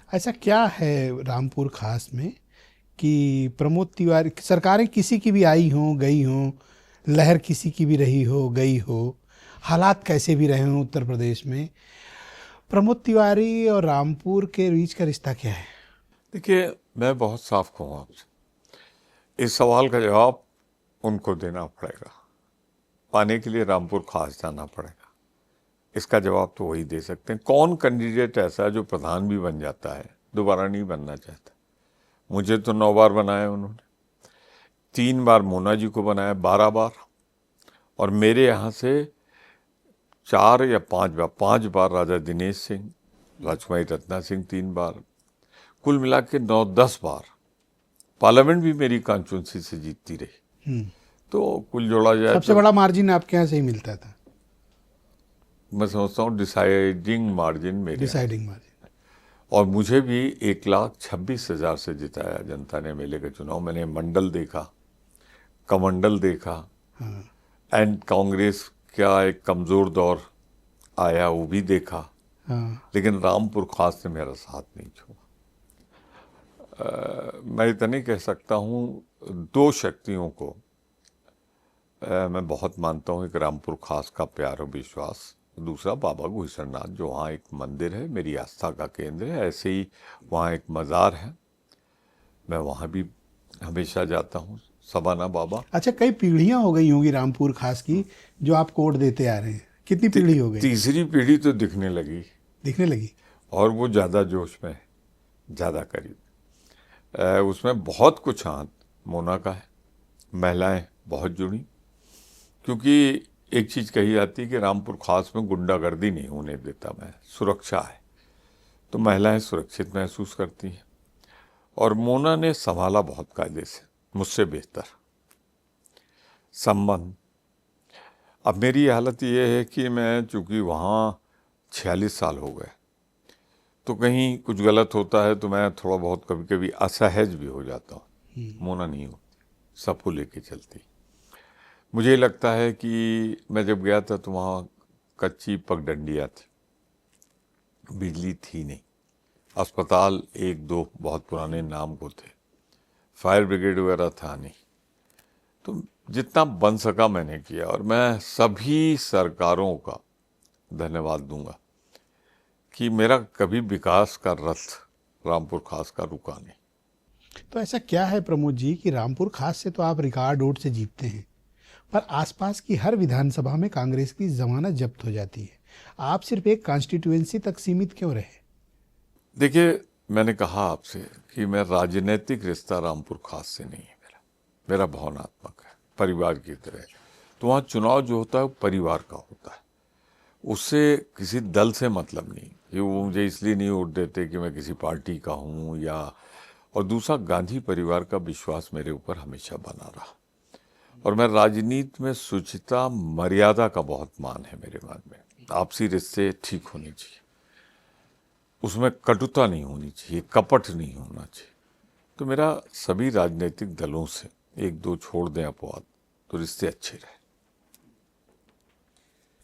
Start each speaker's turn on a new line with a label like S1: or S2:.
S1: ऐसा क्या है रामपुर खास में कि प्रमोद तिवारी, सरकारें किसी की भी आई हों गई हों, लहर किसी की भी रही हो गई हो, हालात कैसे भी रहे हों उत्तर प्रदेश में, प्रमोद तिवारी और रामपुर के बीच का रिश्ता क्या है?
S2: देखिए, मैं बहुत साफ कहूँ आपसे, इस सवाल का जवाब उनको देना पड़ेगा। पाने के लिए रामपुर खास जाना पड़ेगा। इसका जवाब तो वही दे सकते हैं। कौन कैंडिडेट ऐसा है जो प्रधान भी बन जाता है, दोबारा नहीं बनना चाहता? मुझे तो 9 बार बनाया उन्होंने, 3 बार मोना जी को बनाया, 12 बार, और मेरे यहाँ से 4 या 5 बार राजा दिनेश सिंह, लक्ष्मणी रत्ना सिंह 3 बार, कुल मिला के 9-10 बार। पार्लियामेंट भी मेरी कॉन्स्टिट्यूंसी से जीतती रही। तो कुल जोड़ा जाए
S1: सबसे
S2: तो
S1: बड़ा मार्जिन आपके यहाँ से ही मिलता था?
S2: मैं समझता हूँ डिसाइडिंग मार्जिन मेरे यहाँ से।
S1: Deciding margin.
S2: और मुझे भी 1,26,000 से जिताया जनता ने मेले का चुनाव। मैंने मंडल देखा, कमंडल देखा, एंड कांग्रेस का एक कमजोर दौर आया, वो भी देखा,
S1: हाँ।
S2: लेकिन रामपुर खास ने मेरा साथ नहीं छोड़ा। मैं इतना नहीं कह सकता हूँ, 2 शक्तियों को मैं बहुत मानता हूँ। एक रामपुर खास का प्यार और विश्वास, दूसरा बाबा घुसरनाथ, जो वहाँ एक मंदिर है, मेरी आस्था का केंद्र है। ऐसे ही वहाँ एक मज़ार है, मैं वहाँ भी हमेशा जाता हूँ, सबाना बाबा।
S1: अच्छा, कई पीढ़ियां हो गई होंगी रामपुर खास की जो आप कोड देते आ रहे हैं, कितनी पीढ़ी हो गई?
S2: तीसरी पीढ़ी तो दिखने लगी,
S1: दिखने लगी।
S2: और वो ज़्यादा जोश में है, ज़्यादा करीब। उसमें बहुत कुछ हाथ मोना का है, महिलाएं बहुत जुड़ी, क्योंकि एक चीज़ कही जाती है कि रामपुर खास में गुंडागर्दी नहीं होने देता मैं, सुरक्षा है, तो महिलाएं सुरक्षित महसूस करती हैं। और मोना ने संभाला बहुत कायदे से, मुझसे बेहतर संबंध। अब मेरी हालत ये है कि मैं, चूंकि वहाँ 46 साल हो गए, तो कहीं कुछ गलत होता है तो मैं थोड़ा बहुत कभी कभी असहज भी हो जाता हूँ। मोना नहीं होती, सबको लेके चलती। मुझे लगता है कि मैं जब गया था तो वहाँ कच्ची पगडंडियाँ थी, बिजली थी नहीं, अस्पताल 1-2 बहुत पुराने नाम को थे, फायर ब्रिगेड वगैरह था नहीं। तो जितना बन सका मैंने किया, और मैं सभी सरकारों का धन्यवाद दूंगा कि मेरा कभी विकास का रथ रामपुर खास का रुका नहीं।
S1: तो ऐसा क्या है प्रमोद जी कि रामपुर खास से तो आप रिकॉर्ड वोट से जीतते हैं, पर आसपास की हर विधानसभा में कांग्रेस की जमानत जब्त हो जाती है, आप सिर्फ एक कॉन्स्टिट्यूएंसी तक सीमित क्यों रहे?
S2: देखिए, मैंने कहा आपसे कि मैं राजनीतिक रिश्ता रामपुर खास से नहीं है, मेरा भावनात्मक है, परिवार की तरह। तो वहाँ चुनाव जो होता है वो परिवार का होता है, उससे किसी दल से मतलब नहीं कि वो मुझे इसलिए नहीं वोट देते कि मैं किसी पार्टी का हूँ या। और दूसरा, गांधी परिवार का विश्वास मेरे ऊपर हमेशा बना रहा, और मैं राजनीति में शुचिता मर्यादा का बहुत मान है मेरे मन में। आपसी रिश्ते ठीक होने चाहिए, उसमें कटुता नहीं होनी चाहिए, कपट नहीं होना चाहिए। तो मेरा सभी राजनीतिक दलों से, 1-2 छोड़ दें अपवाद, तो रिश्ते अच्छे रहे।